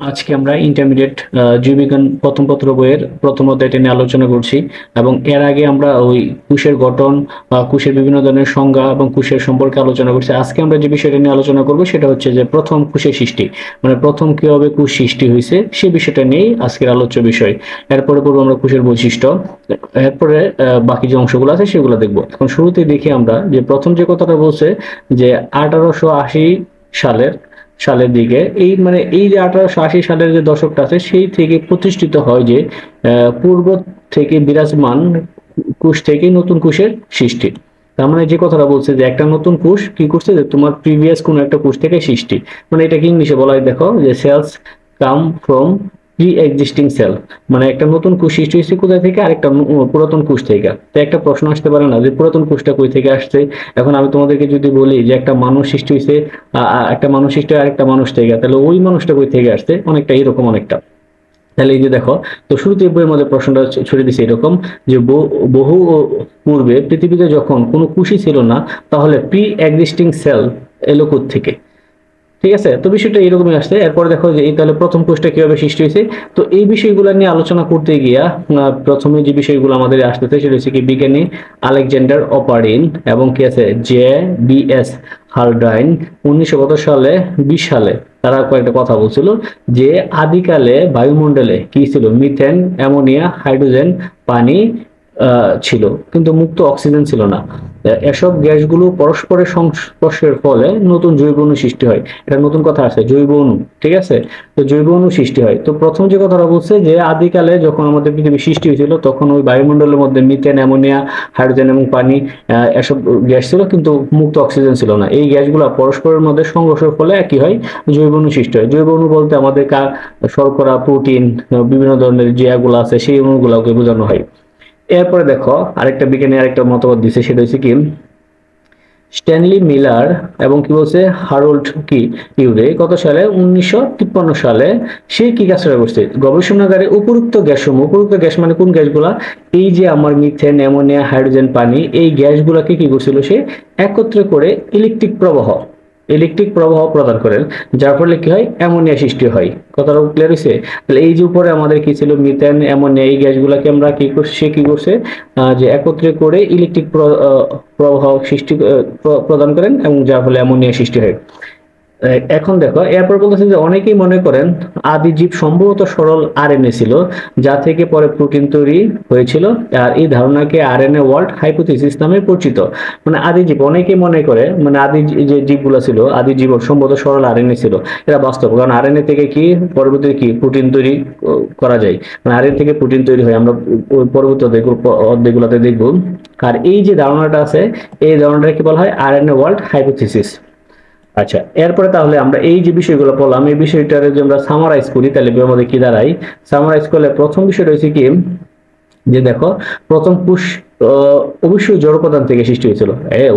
আজকে আমরা ইন্টারমিডিয়েট জীববিজ্ঞান প্রথম পত্র বইয়ের প্রথম অধ্যায়টা নিয়ে আলোচনা করছি এবং এর আগে আমরা ওই কোষের গঠন বা কোষের বিভিন্ন ধরনের সংজ্ঞা এবং কোষের সম্পর্কে আলোচনা করছি। আজকে আমরা যে বিষয়টা নিয়ে আলোচনা করব সেটা হচ্ছে যে প্রথম কোষের সৃষ্টি, মানে প্রথম কিভাবে কোষ সৃষ্টি হয়েছে সেই বিষয়টা নিয়েই আজকের আলোচ্য বিষয়। এরপরে পড়বো আমরা কোষের বৈশিষ্ট্য, এরপরে বাকি যে অংশগুলো আছে সেগুলো দেখবো। এখন শুরুতে দেখি আমরা যে প্রথম যে কথাটা বলছে যে 1880 সালের সালের দিকে এই যে 1880 সালের যে দশকটা আছে সেই থেকে প্রতিষ্ঠিত হয় যে পূর্ব থেকে বিরাজমান কোষ থেকে নতুন কোষের সৃষ্টি। তার মানে যে কথাটা বলছে যে একটা নতুন কোষ কি করছে, যে তোমার প্রিভিয়াস কোন একটা কোষ থেকে সৃষ্টি, মানে এটাকে ইংলিশে বলা হয়, দেখো যে cells come from pre existing cell, মানে একটা নতুন কোষ সৃষ্টি হয়েছে কোথায় থেকে, আরেকটা পুরাতন কোষ থেকে। তো একটা প্রশ্ন আসতে পারে না যে পুরাতন কোষটা কই থেকে আসছে। এখন আমি তোমাদেরকে যদি বলি যে একটা মানুষ সৃষ্টি হয়েছে, একটা মানুষ সৃষ্টি হয় আরেকটা মানুষ থেকে, তাহলে ওই মানুষটা কই থেকে আসছে, অনেকটা এরকম অনেকটা। তাহলে এই যে দেখো, তো শুরুতে বইয়ের মধ্যে প্রশ্নটা ছড়ে দিছে এরকম যে বহু পূর্বে পৃথিবীতে যখন কোনো কোষই ছিল না, তাহলে প্রি এক্সিস্টিং সেল এলো থেকে। ঠিক আছে, তো বিষয়টা এরকমই আসছে। এরপরে দেখো যে এই তাহলে প্রথম কোষটা কিভাবে সৃষ্টি হয়েছে। তো এই বিষয়গুলো নিয়ে আলোচনা করতে গিয়া প্রথমে যে বিষয়গুলো আমাদের আসতেছে সেটা হচ্ছে কি বিজ্ঞানী আলেকজান্ডার অপারিন এবং কি আছে জে বি এস হালডাইন 1900 সালে 20 সালে তারা কয়েকটা কথা বলছিল যে আদিকালে বায়ুমণ্ডলে কি ছিল, মিথেন, অ্যামোনিয়া, হাইড্রোজেন, পানি ছিল, কিন্তু মুক্ত অক্সিজেন ছিল না। এসব গ্যাসগুলো পরস্পরের সংস্পর্শের ফলে নতুন জৈব অণু সৃষ্টি হয়। এটা নতুন কথা আছে, জৈব অণু। ঠিক আছে, তো জৈব অণু সৃষ্টি হয়। তো প্রথম যে কথাটা বলছে যে আদিকালে যখন আমাদের পৃথিবী সৃষ্টি হয়েছিল তখন ওই বায়ুমণ্ডলের মধ্যে মিথেন, অ্যামোনিয়া, হাইড্রোজেন এবং পানি এসব গ্যাস ছিল, কিন্তু মুক্ত অক্সিজেন ছিল না। এই গ্যাসগুলো পরস্পরের মধ্যে সংঘর্ষের ফলে কি হয়, জৈব অণু সৃষ্টি হয়। জৈব অণু বলতে আমাদের শর্করা, প্রোটিন, বিভিন্ন ধরনের যে এগুলো আছে সেই অণুগুলোকে বোঝানো হয়। এরপরে দেখো আরেকটা বিজ্ঞানী আরেকটা মতবাদ দিছে, সেটা হচ্ছে কি স্ট্যানলি মিলার এবং কি বলছে হারোল্ড কি ইউরে কত সালে 1953 সালে সে কি কাজটা করছে, গবেষণাগারে উপরুক্ত গ্যাসসমূহ, উপরুক্ত গ্যাস মানে কোন গ্যাসগুলা, এই যে আমার মিথেন, অ্যামোনিয়া, হাইড্রোজেন, পানি, এই গ্যাসগুলাকে কি করছিল সে একত্রে করে ইলেকট্রিক প্রবাহ প্রদান করেন, যার ফলে কি হয়, অ্যামোনিয়া সৃষ্টি হয়। কথাটা ক্লিয়ার হয়েছে? তাহলে এই যে উপরে আমাদের কি ছিল, মিথেন, অ্যামোনিয়া, এই গ্যাসগুলোকে আমরা কি করছি, সে কি করছে যে একত্রে করে ইলেকট্রিক প্রবাহ সৃষ্টি প্রদান করেন এবং যার ফলে অ্যামোনিয়া সৃষ্টি হয়। এখন দেখো এরপর বলতেছে যে অনেকেই মনে করেন আদি জীব সম্ভবত সরল আরএনএ ছিল, যা থেকে পরে প্রোটিন তৈরি হয়েছিল। আর এই ধারণাকে আরএনএ ওয়ার্ল্ড হাইপোথিসিস নামে পরিচিত। মানে আদি জীব অনেকেই মনে করে, মানে আদি যে জীবগুলো ছিল, আদি জীব সম্ভবত সরল আরএনএ ছিল। এটা বাস্তব, কারণ আরএনএ থেকে কি পরবর্তীতে কি প্রোটিন তৈরি করা যায়, মানে আরএনএ থেকে প্রোটিন তৈরি হয়, আমরা পরবর্তী অধ্যায়গুলোতে দেখব। আর এই যে ধারণাটা আছে, এই ধারণাটা কি বলা হয়, আরএনএ ওয়ার্ল্ড হাইপোথিসিস। আচ্ছা, এরপরে তাহলে আমরা এই যে বিষয়গুলো বললাম, এই বিষয়টার যদি আমরা সামারাইজ করি তাহলে আমাদের কি দাঁড়ায়, সামারাইজ করলে প্রথম বিষয়টা হচ্ছে কি যে দেখো প্রথম কোষ অবশ্যই জড় উপাদান থেকে সৃষ্টি হয়েছিল।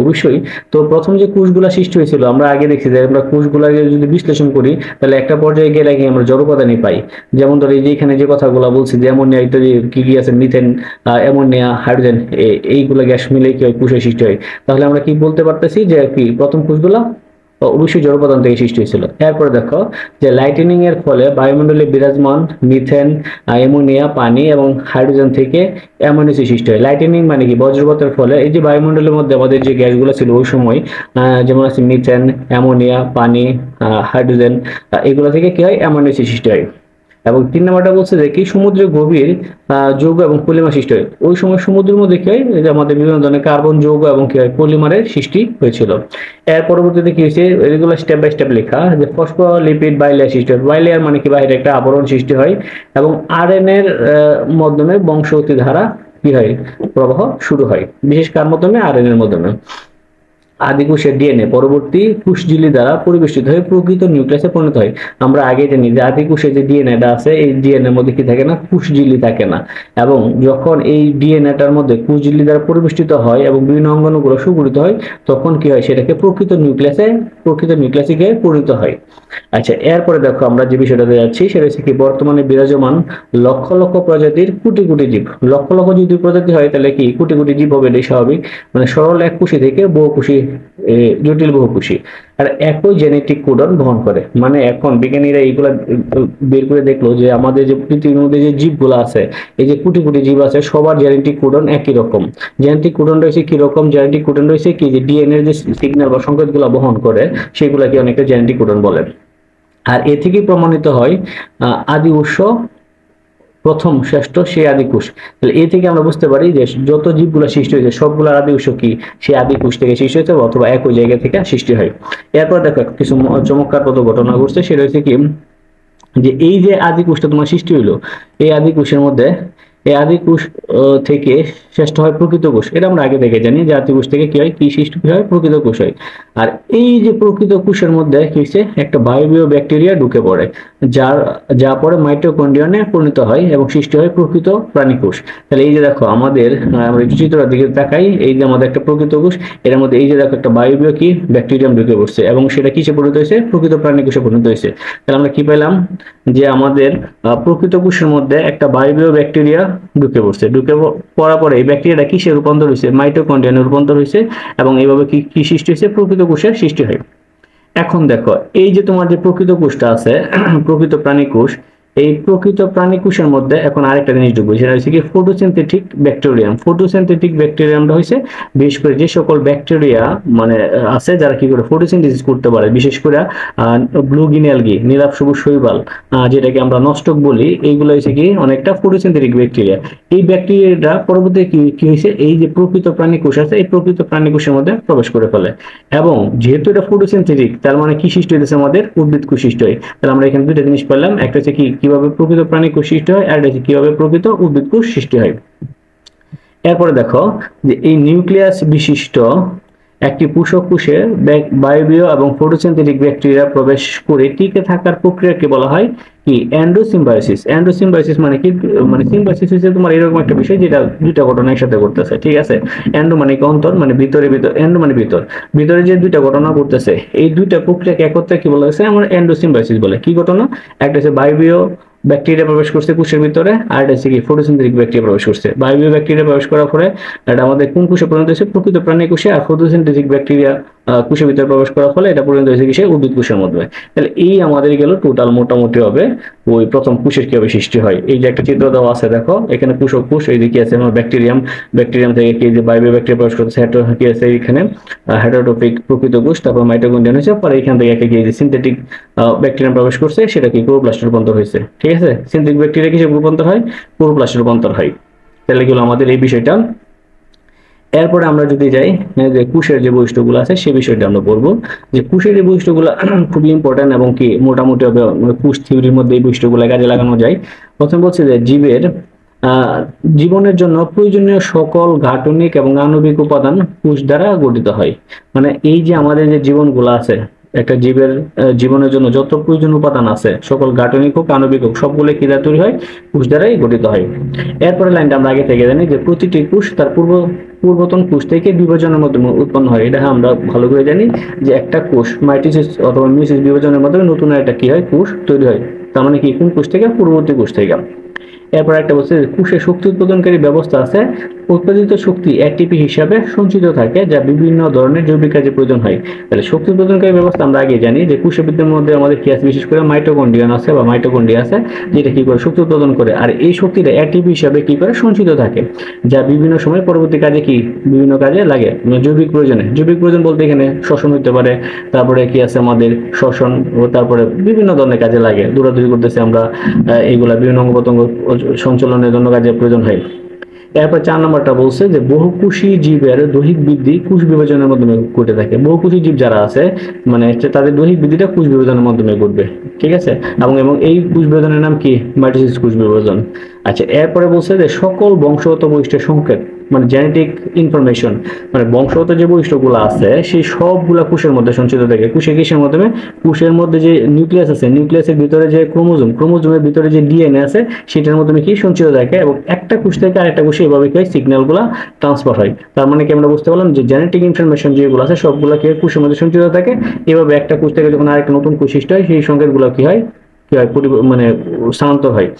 অবশ্যই। তো প্রথম যে কোষগুলা সৃষ্টি হয়েছিল আমরা আগে দেখছি যে আমরা কোষগুলাকে যদি বিশ্লেষণ করি তাহলে একটা পর্যায়ে গেলে কি আমরা জড় উপাদানই পাই। যেমন ধরো এই যে এখানে যে কথাগুলো বলছি যে অ্যামোনিয়া ইত্যাদি কি কি আছে, মিথেন, অ্যামোনিয়া, হাইড্রোজেন, এইগুলা গ্যাস মিলে কি হয়, কোষের সৃষ্টি হয়। তাহলে আমরা কি বলতে পারতেছি যে কি প্রথম কোষগুলা অবশ্যই জড় উপাদান থেকে সৃষ্টি হয়েছিল। এরপরে দেখো যে লাইটেনিং এর ফলে বায়ুমণ্ডলে বিরাজমান মিথেন, অ্যামোনিয়া, পানি এবং হাইড্রোজেন থেকে অ্যামোনিয়া সৃষ্টি হয়। লাইটেনিং মানে কি, বজ্রপাতের ফলে এই যে বায়ুমণ্ডলের মধ্যে আমাদের যে গ্যাসগুলো ছিল ওই সময়, যেমন আছে মিথেন, অ্যামোনিয়া, পানি, হাইড্রোজেন, এগুলো থেকে কি হয়, অ্যামোনিয়া সৃষ্টি হয়। এবং 3 নাম্বারটা বলছে যে কি সমুদ্রের গভীর যৌগ এবং পলিমার সৃষ্টি হয়। ওই সময় সমুদ্রের মধ্যে কি হয়, যে আমাদের বিভিন্ন ধরনের কার্বন যৌগ এবং কি হয় পলিমারের সৃষ্টি হয়েছিল। এর পরবর্তীতে কি হয়েছে, এগুলো স্টেপ বাই স্টেপ লেখা, যে ফসফোলিপিড বাইলেয়ার সৃষ্টি হয়। বাইলেয়ার মানে কি, বাইরে একটা আবরণ সৃষ্টি হয় এবং আরএনএ এর মাধ্যমে বংশগতি ধারা কি হয়, প্রবাহ শুরু হয়। বিশেষ কার মাধ্যমে, আরএনএ এর মাধ্যমে। আদি কোষের ডিএনএ পরবর্তী কোষঝিল্লি দ্বারা পরিবেষ্টিত হয়ে প্রকৃত নিউক্লিয়াসে পরিণত হয়। আমরা আগে জানি যে আদি কোষের যে ডিএনএটা আছে এই ডিএনএর মধ্যে কি থাকে না, কোষঝিল্লি থাকে না। এবং যখন এই ডিএনএটার মধ্যে কোষঝিল্লি দ্বারা পরিবেষ্টিত হয় এবং বিভিন্ন অঙ্গাণুগুলো সুগঠিত হয় তখন কি হয়, সেটাকে প্রকৃত নিউক্লিয়াসে গিয়ে পরিণত হয়। আচ্ছা, এরপরে দেখো আমরা যে বিষয়টাতে যাচ্ছি সেটা হচ্ছে কি বর্তমানে বিরাজমান লক্ষ লক্ষ প্রজাতির কোটি কোটি জীব। লক্ষ লক্ষ যদি প্রজাতি হয় তাহলে কি কোটি কোটি জীব হবে, এটাই স্বাভাবিক। মানে সরল এক কোষী থেকে বহুকোষী জটিল বহুকোষী আর একই জেনেটিক কোডন বহন করে। মানে এখন বিজ্ঞানীরা এইগুলা বের করে দেখলো যে আমাদের যে পৃথিবীর মধ্যে যে জীবগুলো আছে, এই যে কোটি কোটি জীব আছে, সবার জেনেটিক কোডন একই রকম। জেনেটিক কোডন রয়েছে কি রকম? জেনেটিক কোডন রয়েছে কি যে ডিএনএ যে সিগন্যাল বা সংকেতগুলো বহন করে সেগুলাকে অনেকে জেনেটিক কোডন বলে। আর এ থেকে প্রমাণিত হয় আদি উৎস প্রথম শ্রেষ্ঠ সেই আদি কোষ। তাহলে এ থেকে আমরা বুঝতে পারি যে যত জীবগুলো সৃষ্টি হয়েছে সবগুলোর আদি উৎস কি সেই আদি কোষ থেকে সৃষ্টি হয়েছে অথবা একই জায়গা থেকে সৃষ্টি হয়। এরপর দেখো কিছু চমৎকার কত ঘটনা ঘটছে, সেটা হচ্ছে কি যে এই যে আদি কোষটা তোমার সৃষ্টি হইলো, এই আদি কোষের মধ্যে এই আদি কোষ থেকে শ্রেষ্ঠ হয় প্রকৃত কোষ। এটা আমরা আগে থেকে জানি যে আদি কোষ থেকে কি হয়, কি সৃষ্টি হয়, প্রকৃত কোষ হয়। আর এই যে প্রকৃত কোষের মধ্যে কি হচ্ছে, একটা বায়বীয় ব্যাকটেরিয়া ঢুকে পড়ে, যা পরে মাইটোকন্ড্রিয়নে পরিণত হয় এবং সৃষ্টি হয় প্রকৃত প্রাণী কোষ। তাহলে এই যে দেখো আমাদের আমরা একটু চিত্রের দিকে তাকাই, এই যে আমাদের একটা প্রকৃত কোষ, এর মধ্যে এই যে দেখো একটা বায়বীয় কি ব্যাকটেরিয়াম ঢুকে পড়ছে এবং সেটা কিসে পরিণত হয়েছে, প্রকৃত প্রাণী কোষে পরিণত হয়েছে। তাহলে আমরা কি পেলাম যে আমাদের প্রকৃত কোষের মধ্যে একটা বায়বীয় ব্যাকটেরিয়া ঢুকে পড়ছে, ঢুকে পড়ার পরে এই ব্যাকটেরিয়াটা কিসে রূপান্তর হয়েছে, মাইটোকন্ড্রিয়ানে রূপান্তর হয়েছে এবং এইভাবে কি সৃষ্টি হয়েছে, প্রকৃত কোষের সৃষ্টি হয়। এখন দেখো এই যে তোমার যে প্রকৃত কোষটা আছে প্রকৃত প্রাণী কোষ, এই প্রকৃত প্রাণী কোষের মধ্যে এখন আরেকটা জিনিস ঢুকবে, সেটা হচ্ছে কি ফটোসিনথেটিক ব্যাকটেরিয়াম। ফটোসিনথেটিক ব্যাকটেরিয়ামটা হচ্ছে বিশেষ করে যে সকল ব্যাকটেরিয়া মানে আছে যারা কি করে ফটোসিনথেসিস করতে পারে, বিশেষ করে ব্লু গ্রিন অ্যালগি, নীলাভ সবুজ শৈবাল, যেটাকে আমরা নষ্টক বলি, এইগুলো হচ্ছে কি অনেকটা ফটোসিনথেটিক ব্যাকটেরিয়া। এই ব্যাকটেরিয়াটা পরবর্তীতে কি হয়েছে, এই যে প্রকৃত প্রাণী কোষ আছে এই প্রকৃত প্রাণী কোষের মধ্যে প্রবেশ করে ফেলে এবং যেহেতু এটা ফটোসিনথেটিক তার মানে কি সৃষ্টি হয়েছে, আমাদের উদ্ভিদ কোষ সৃষ্টি হয়। তাহলে আমরা এখানে দুইটা জিনিস পেলাম, একটা হচ্ছে কি কিভাবে প্রকৃত প্রাণী কোষ সৃষ্টি হয়, আর হচ্ছে কিভাবে প্রকৃত উদ্ভিদ কোষ সৃষ্টি হয়। এরপরে দেখো যে এই নিউক্লিয়াস বিশিষ্ট একটি পোষক কোষে বায়বীয় এবং ফটোসিনথেটিক ব্যাকটেরিয়া প্রবেশ করে টিকে থাকার প্রক্রিয়াকে বলা হয় কি এন্ডোসিম্বায়োসিস। এন্ডোসিম্বায়োসিস মানে কি, মানে সিম্বায়োসিস হচ্ছে তোমার এরকম একটা বিষয় যেটা দুইটা ঘটনা একসাথে ঘটতেছে, ঠিক আছে। এন্ডো মানে অন্তর, মানে ভিতরে, এন্ডো মানে ভিতরে যে দুইটা ঘটনা ঘটতেছে এই দুইটা প্রক্রিয়াকে একত্রে কি বলা হয়েছে, আমরা এন্ডোসিম্বায়োসিস বলে। কি ঘটনা, একটা হচ্ছে বায়বীয় ব্যাকটেরিয়া প্রবেশ করছে কোষের ভিতরে, আর এটা হচ্ছে কি ফটোসিনথেটিক ব্যাকটেরিয়া প্রবেশ করছে। বায়বীয় ব্যাকটেরিয়া প্রবেশ করার পরে এটা আমাদের কোন কোষে পরিণত হয়েছে, প্রকৃত প্রাণী কোষে, আর ফটোসিনথেটিক ব্যাকটেরিয়া কোষের ভিতরে প্রবেশ করার ফলে এটা পরিণত হয়েছে কিসে, উদ্ভিদ কোষের মধ্যে। তাহলে এই আমাদের গেল টোটাল মোটামুটি হবে ওই প্রথম কোষের কিভাবে সৃষ্টি হয়। এই যে একটা চিত্র দেওয়া আছে দেখো, এখানে পোষক কোষ, এইদিকে আছে আমার ব্যাকটেরিয়াম থেকে কি যে বায়বীয় ব্যাকটেরিয়া প্রবেশ করতেছে, কি আছে এখানে হেটারোটপিক প্রকৃত কোষ, তারপর মাইটোকন্ড্রিয়া হয়েছে, পরে এখান থেকে একটা কি যে সিনথেটিক ব্যাকটেরিয়াম প্রবেশ করছে, সেটা কি ক্লোরোপ্লাস্টে রূপান্তর হয়েছে, ঠিক আছে। সিনথেটিক ব্যাকটেরিয়া কিসে রূপান্তর হয়, ক্লোরোপ্লাস্টে রূপান্তর হয়। তাহলে গেল আমাদের এই বিষয়টা। এরপরে আমরা যদি যাই যে কোষের যে বৈশিষ্ট্যগুলো আছে সেই বিষয়টা আমরা বলবো, যে কোষের যে বৈশিষ্ট্যগুলো খুবই ইম্পর্টেন্ট এবং কি মোটামুটি কোষ থিওরির মধ্যে এই বৈশিষ্ট্যগুলো কাজে লাগানো যায়। প্রথম বলছে যে জীবের জীবনের জন্য প্রয়োজনীয় সকল গাঠনিক এবং আণবিক উপাদান কোষ দ্বারা গঠিত হয়। মানে এই যে আমাদের যে জীবনগুলো আছে, একটা জীবের জীবনের জন্য যত প্রয়োজনীয় উপাদান আছে সকল গাঠনিক হোক আণবিক হোক সবগুলো কি দ্বারা তৈরি হয়, কোষ দ্বারাই গঠিত হয়। এরপরে লাইনটা আমরা আগে থেকে জানি যে প্রতিটি কোষ তার পূর্বতন কোষ থেকে বিভাজনের মাধ্যমে উৎপন্ন হয়। এটা আমরা ভালো করে জানি যে একটা কোষ মাইটোসিস অথবা মিয়োসিস বিভাজনের মাধ্যমে নতুন একটা কি হয়, কোষ তৈরি হয়। তার মানে কি কোন কোষ থেকে, পূর্ববর্তী কোষ থেকে। এরপর একটা বলছে কোষে শক্তি উৎপাদনকারী ব্যবস্থা আছে, উৎপাদিত শক্তি এটিপি হিসাবে সঞ্চিত থাকে যা বিভিন্ন ধরনের জৈবিক কাজে প্রয়োজন হয়। তাহলে শক্তি উৎপাদনকারী ব্যবস্থা আমরা আগে জানি যে কোষবিদ্যার মধ্যে আমাদের কি আছে, বিশেষ করে মাইটোকন্ড্রিয়া আছে বা মাইটোকন্ড্রিয়া আছে, যেটা কি করে শক্তি উৎপাদন করে, আর এই শক্তিটা এটিপি হিসাবে কি করে সঞ্চিত থাকে, যা বিভিন্ন সময় পরবর্তী কাজে কি বিভিন্ন কাজে লাগে, জৈবিক প্রয়োজনে। জৈবিক প্রয়োজন বলতে এখানে শ্বসন হতে পারে, তারপরে কি আছে আমাদের শ্বসন, ও তারপরে বিভিন্ন ধরনের কাজে লাগে, দৌড়াদৌড়ি করতেছে আমরা, এইগুলা বিভিন্ন অঙ্গ প্রত্যঙ্গ সঞ্চালনের জন্য কাজে প্রয়োজন হয়। এরপর 4 নম্বরটা বলছে যে বহুকোষী জীবের দৈহিক বৃদ্ধি কোষ বিভাজনের মাধ্যমে ঘটে থাকে। বহুকোষী জীব যারা আছে মানে তাদের দৈহিক বৃদ্ধিটা কোষ বিভাজনের মাধ্যমে ঘটবে, ঠিক আছে। এবং এই কোষ বিভাজনের নাম কি, মাইটোসিস কোষ বিভাজন। আচ্ছা, এরপরে বলছে যে সকল বংশগত বৈশিষ্ট্যের সংকেত মানে জেনেটিক ইনফরমেশন, মানে বংশগত যে বৈশিষ্ট্যগুলো আছে সেই সবগুলা কোষের মধ্যে সঞ্চিত থাকে। কোষে কিসের মাধ্যমে, কোষের মধ্যে যে নিউক্লিয়াস আছে, নিউক্লিয়াসের ভিতরে যে ক্রোমোজোমের ভিতরে যে ডিএনএ আছে সেটার মাধ্যমে কি সঞ্চিত থাকে এবং একটা কোষ থেকে আরেকটা কোষে এভাবে কি সিগন্যালগুলো ট্রান্সফার হয়। তার মানে কি আমরা বুঝতে পারলাম যে জেনেটিক ইনফরমেশন যেগুলো আছে সবগুলো কি কোষের মধ্যে সঞ্চিত থাকে। এভাবে একটা কোষ থেকে যখন আরেকটা নতুন কোষ সৃষ্টি হয় সেই সংকেতগুলো কি হয় মানে স্থানান্তর হয়।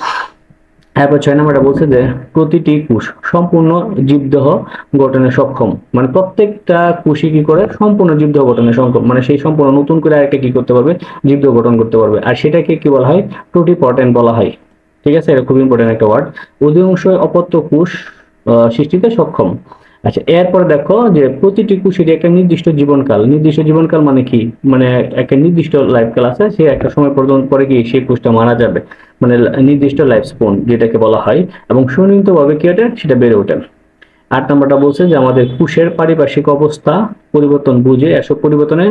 এরপর 6 নম্বরটা বলছে যে প্রতিটি কোষ সম্পূর্ণ জীবদেহ গঠনে সক্ষম, মানে প্রত্যেকটা কোষই কি করে সম্পূর্ণ জীবদেহ গঠনে সক্ষম, মানে সেই সম্পূর্ণ নতুন করে আরেকটা কি করতে পারবে, জীবদেহ গঠন করতে পারবে, আর সেটাকে কি বলা হয়, টোটিপটেন্ট বলা হয়। ঠিক আছে, এটা খুব ইম্পর্টেন্ট একটা ওয়ার্ড। অধিকাংশ অপত্য কোষ সৃষ্টিতে সক্ষম। আচ্ছা, এরপর দেখো যে প্রতিটি কোষেরই একটা নির্দিষ্ট জীবনকাল। নির্দিষ্ট জীবনকাল মানে কি, মানে একটা নির্দিষ্ট লাইফ কাল আছে, সে একটা সময় পর্যন্ত পরে কি সেই কোষটা মারা যাবে, মানে নির্দিষ্ট লাইফ স্প্যান যেটাকে বলা হয়, এবং সুনিয়মিতভাবে কি ওঠে, সেটা বেড়ে ওঠে। 8 নম্বরটা বলছে যে আমাদের কোষের পারিপার্শ্বিক অবস্থা পরিবর্তন বুঝে এসব পরিবর্তনে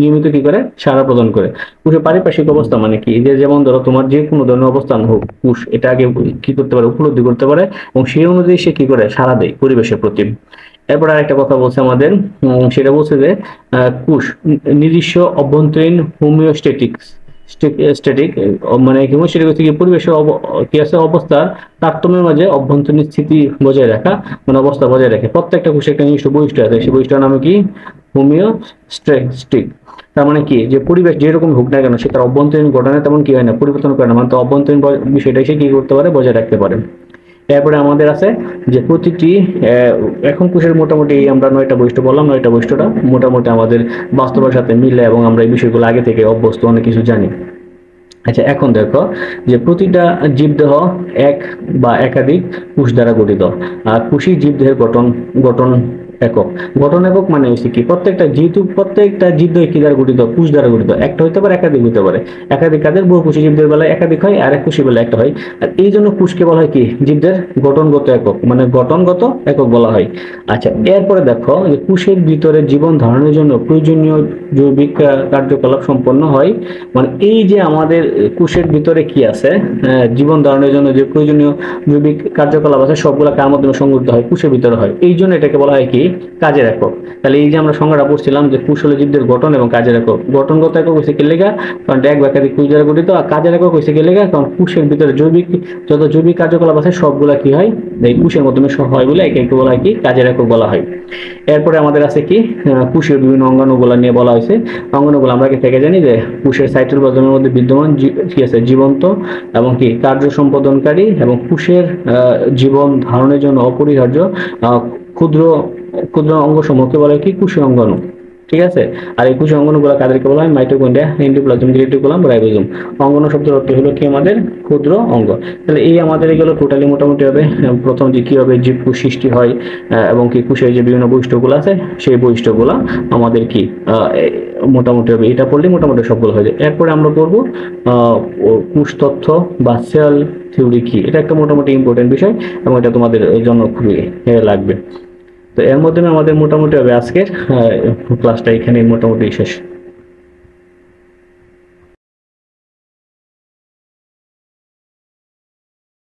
নিয়মিত কি করে, সাড়া প্রদান করে। কোষের পারিপার্শ্বিক অবস্থা মানে কি, যে যেমন ধরো তোমার যে কোনো ধরনের অবস্থান হোক, কোষ এটা আগে কি করতে পারে, উপলব্ধি করতে পারে, এবং সেই অনুযায়ী সে কি করে, সাড়া দেয় পরিবেশের প্রতি। এরপর আরেকটা কথা বলছে আমাদের, সেটা বলছে যে কোষ নিজস্ব অভ্যন্তরীণ হোমিওস্ট্যাটিক স্ট্যাটিক, মানে হিমোস্ট্যাটিক হচ্ছে কি পরিবেশের কি আছে, অবস্থার তারতম্যের মাঝে অভ্যন্তরীণ স্থিতি বজায় রাখা, মানে অবস্থা বজায় রাখে। প্রত্যেকটা কোষে একটা নির্দিষ্ট বৈশিষ্ট্য আছে, সেই বৈশিষ্ট্যের নামে কি, হোমিওস্ট্যাটিক। তার মানে কি, যে পরিবেশ যেরকম হোক না কেন, সে তার অভ্যন্তরীণ ঘটনা তেমন কি হয় না, পরিবর্তন করে না, মানে তার অভ্যন্তরীণ বিষয়টা সে কি করতে পারে, বজায় রাখতে পারে। এরপরে আমাদের আছে যে প্রতিটি এখন কোষের মোটামুটি আমরা 9টা বৈশিষ্ট্য বললাম, 9টা বৈশিষ্ট্যটা মোটামুটি আমাদের বাস্তবের সাথে মিলে, এবং আমরা এই বিষয়গুলো আগে থেকে অভ্যস্ত, অনেক কিছু জানি। আচ্ছা, এখন দেখো যে প্রতিটা জীবদেহ এক বা একাধিক কোষ দ্বারা গঠিত। আর কোষই জীবদেহের গঠন গঠন একক। গঠন একক মানে হচ্ছে কি, প্রত্যেকটা জীবদেহ কি দ্বারা গঠিত, কোষ দ্বারা গঠিত। একটা হইতে পারে, একাধিক হইতে পারে। একাধিক কাদের, বহুকোষী জীবদের বেলায় একাধিক হয়, আর এক কোষী বেলায় একটা হয়। আর এই জন্য কোষকে বলা হয় কি, জীবদের গঠনগত একক, মানে গঠনগত একক বলা হয়। আচ্ছা, এরপরে দেখো যে কোষের ভিতরে জীবন ধারণের জন্য প্রয়োজনীয় জৈবিক কার্যকলাপ সম্পন্ন হয়। মানে এই যে আমাদের কোষের ভিতরে কি আছে, জীবন ধারণের জন্য যে প্রয়োজনীয় জৈবিক কার্যকলাপ আছে, সবগুলা কার মাধ্যমে সংগঠিত হয়, কোষের ভিতরে হয়। এই জন্য এটাকে বলা হয় কি, কাজের একক। তাহলে এই যে আমরা সংজ্ঞাটা পড়ছিলাম যে কোষ হলো জীবদের গঠন এবং কাজের একক। গঠনগত একক হচ্ছে কি লেগা, কারণ এক বা একাধিক কোষ দ্বারা গঠিত। আর কাজের একক হচ্ছে কি লেগা, কারণ কোষের ভিতরে যত জৈবিক কার্যকলাপ আছে সবগুলা কি হয়, এই কোষের মাধ্যমে হয় বলে একে বলা হয় কি, কাজের একক বলা হয়। এরপরে আমাদের আছে কি, কোষের বিভিন্ন অঙ্গাণুগুলা নিয়ে বলা হয়েছে। অঙ্গাণুগুলো আমরা কি থেকে জানি যে কোষের সাইটোপ্লাজমের মধ্যে বিদ্যমান কি আছে, জীবন্ত এবং কি কার্য সম্পাদনকারী, এবং কোষের জীবন ধারণের জন্য অপরিহার্য ক্ষুদ্র ক্ষুদ্র অঙ্গসমূহকে বলা হয় কি, কোষীয় অঙ্গাণু। ঠিক আছে, আর এই কোষীয় অঙ্গাণুগুলো কাদেরকে বলা হয়, মাইটোকন্ড্রিয়া, এন্ডোপ্লাজম, রেটিকুলাম, রাইবোজোম। অঙ্গাণু শব্দের অর্থ হলো কি, আমাদের ক্ষুদ্র অঙ্গ। তাহলে এই আমাদের এগুলো টোটালি মোটামুটি হবে প্রথম যে কিভাবে জীবকোষ সৃষ্টি হয়, এবং কি কোষের যে বিভিন্ন বৈশিষ্ট্যগুলো আছে, সেই বৈশিষ্ট্যগুলো আমাদের কি মোটামুটি হবে। এটা পড়লে মোটামুটি সবগুলো হয়ে যায়। এরপরে আমরা পড়বো কোষ তথ্য বা সেল থিওরি কি। এটা একটা মোটামুটি ইম্পর্টেন্ট বিষয়, এবং এটা তোমাদের জন্য খুবই লাগবে। তো এর মাধ্যমে আমাদের মোটামুটি হবে আজকের ক্লাসটা এখানে মোটামুটি শেষ।